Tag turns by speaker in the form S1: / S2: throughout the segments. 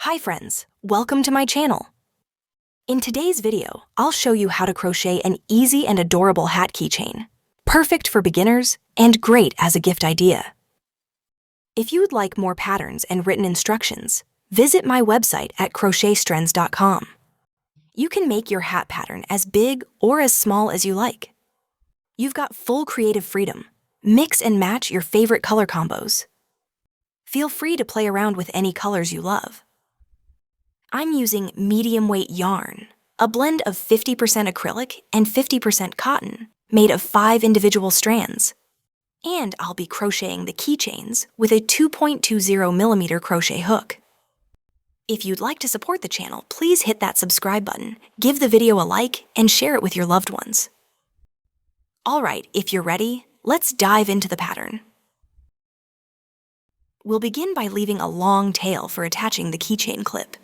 S1: Hi friends, welcome to my channel. In today's video, I'll show you how to crochet an easy and adorable hat keychain, perfect for beginners and great as a gift idea. If you would like more patterns and written instructions, visit my website at crochetstrends.com. You can make your hat pattern as big or as small as you like. You've got full creative freedom. Mix and match your favorite color combos. Feel free to play around with any colors you love. I'm using medium weight yarn, a blend of 50% acrylic and 50% cotton, made of 5 individual strands. And I'll be crocheting the keychains with a 2.20mm crochet hook. If you'd like to support the channel, please hit that subscribe button, give the video a like, and share it with your loved ones. Alright, if you're ready, let's dive into the pattern. We'll begin by leaving a long tail for attaching the keychain clip.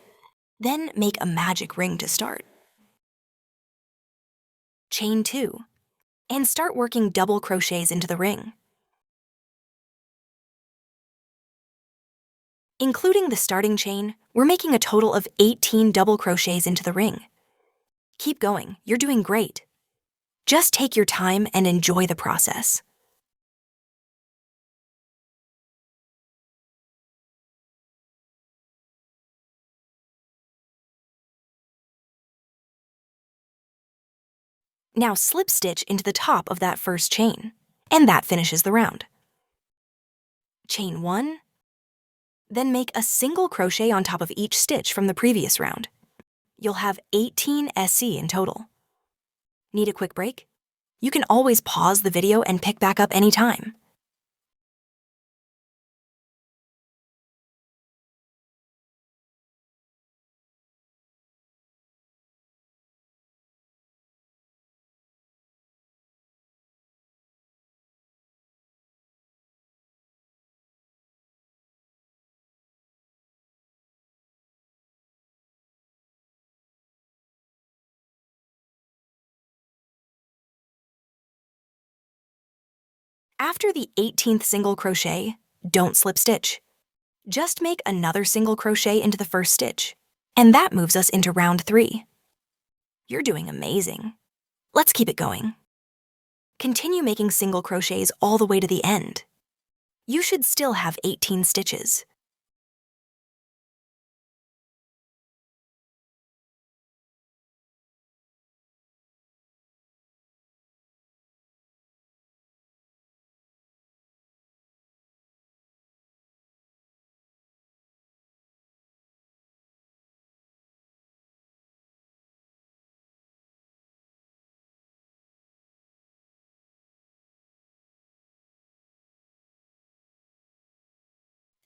S1: Then make a magic ring to start. Chain 2, and start working double crochets into the ring. Including the starting chain, we're making a total of 18 double crochets into the ring. Keep going, you're doing great. Just take your time and enjoy the process. Now slip stitch into the top of that first chain, and that finishes the round. Chain 1, then make a single crochet on top of each stitch from the previous round. You'll have 18 SC in total. Need a quick break? You can always pause the video and pick back up anytime. After the 18th single crochet, don't slip stitch. Just make another single crochet into the first stitch, and that moves us into round 3. You're doing amazing. Let's keep it going. Continue making single crochets all the way to the end. You should still have 18 stitches.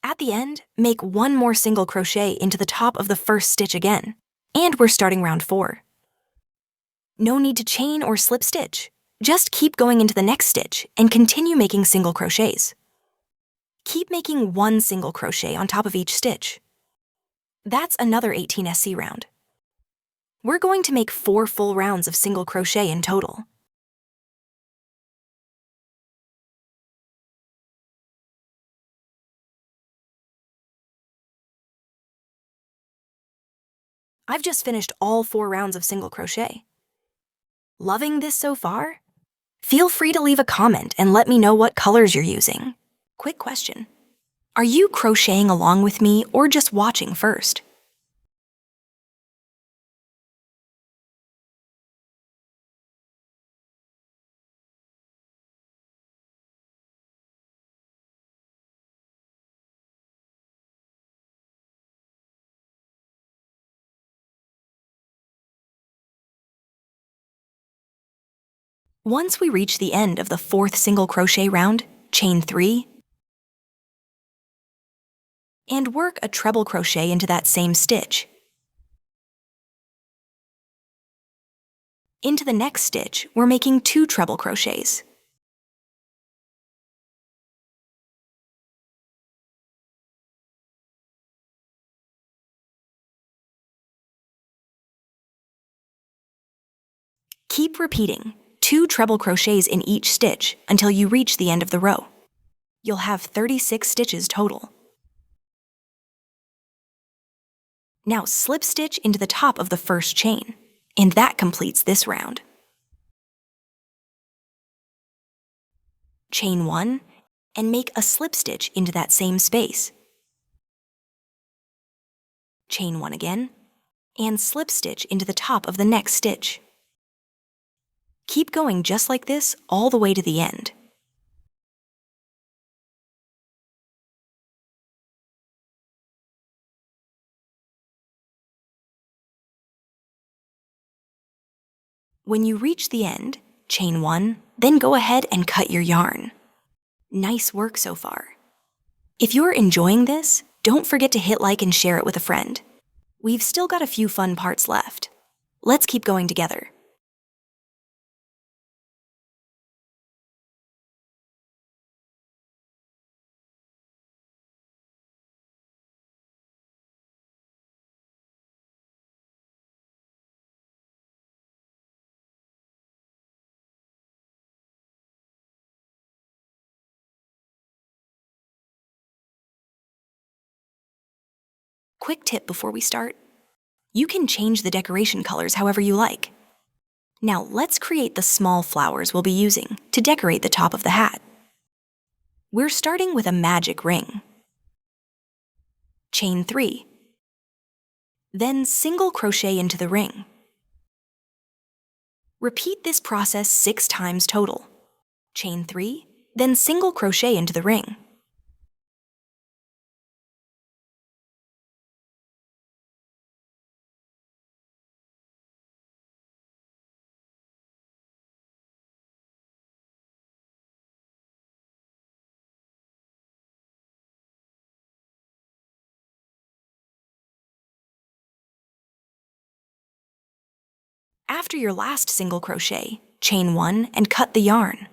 S1: At the end, make one more single crochet into the top of the first stitch again, and we're starting round 4. No need to chain or slip stitch. Just keep going into the next stitch and continue making single crochets. Keep making one single crochet on top of each stitch. That's another 18 SC round. We're going to make 4 full rounds of single crochet in total. I've just finished all 4 rounds of single crochet. Loving this so far? Feel free to leave a comment and let me know what colors you're using. Quick question. Are you crocheting along with me or just watching first? Once we reach the end of the 4th single crochet round, chain 3, and work a treble crochet into that same stitch. Into the next stitch, we're making 2 treble crochets. Keep repeating 2 treble crochets in each stitch until you reach the end of the row. You'll have 36 stitches total. Now slip stitch into the top of the first chain, and that completes this round. Chain 1 and make a slip stitch into that same space. Chain 1 again, and slip stitch into the top of the next stitch. Keep going just like this all the way to the end. When you reach the end, chain 1, then go ahead and cut your yarn. Nice work so far. If you're enjoying this, don't forget to hit like and share it with a friend. We've still got a few fun parts left. Let's keep going together. Quick tip before we start. You can change the decoration colors however you like. Now let's create the small flowers we'll be using to decorate the top of the hat. We're starting with a magic ring. Chain 3. Then single crochet into the ring. Repeat this process 6 times total. Chain 3, then single crochet into the ring. After your last single crochet, chain 1 and cut the yarn.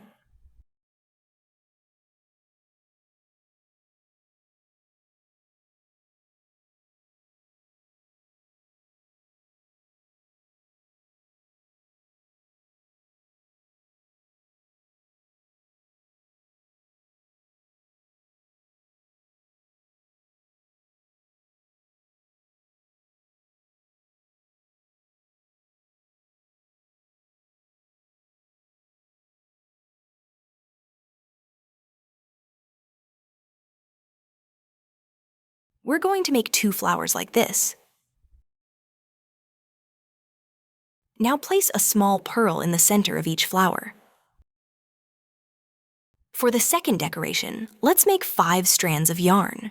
S1: We're going to make 2 flowers like this. Now place a small pearl in the center of each flower. For the second decoration, let's make 5 strands of yarn.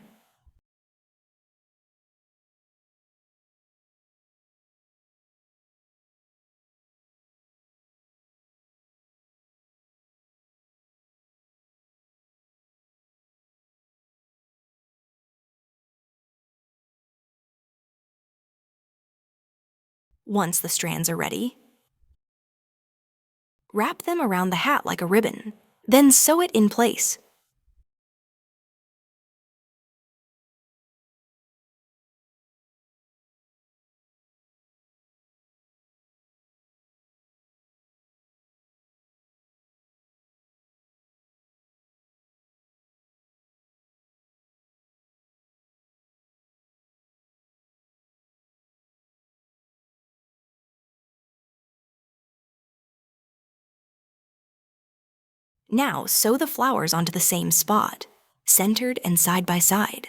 S1: Once the strands are ready, wrap them around the hat like a ribbon, then sew it in place. Now sew the flowers onto the same spot, centered and side by side.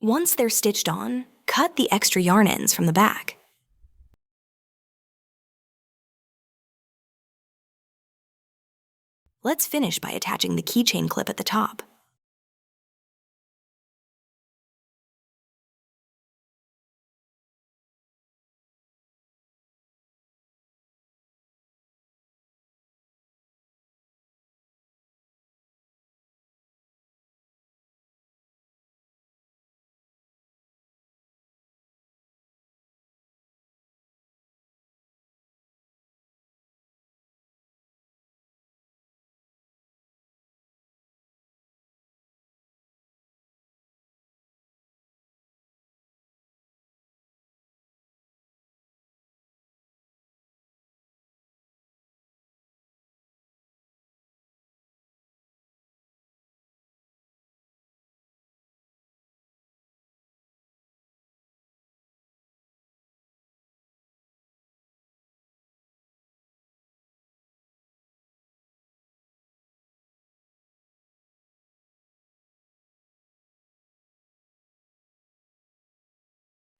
S1: Once they're stitched on, cut the extra yarn ends from the back. Let's finish by attaching the keychain clip at the top.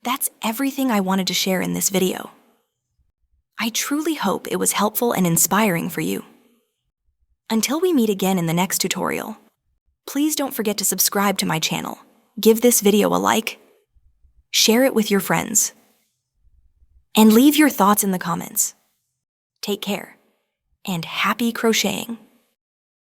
S1: That's everything I wanted to share in this video. I truly hope it was helpful and inspiring for you. Until we meet again in the next tutorial, please don't forget to subscribe to my channel, give this video a like, share it with your friends, and leave your thoughts in the comments. Take care, and happy crocheting!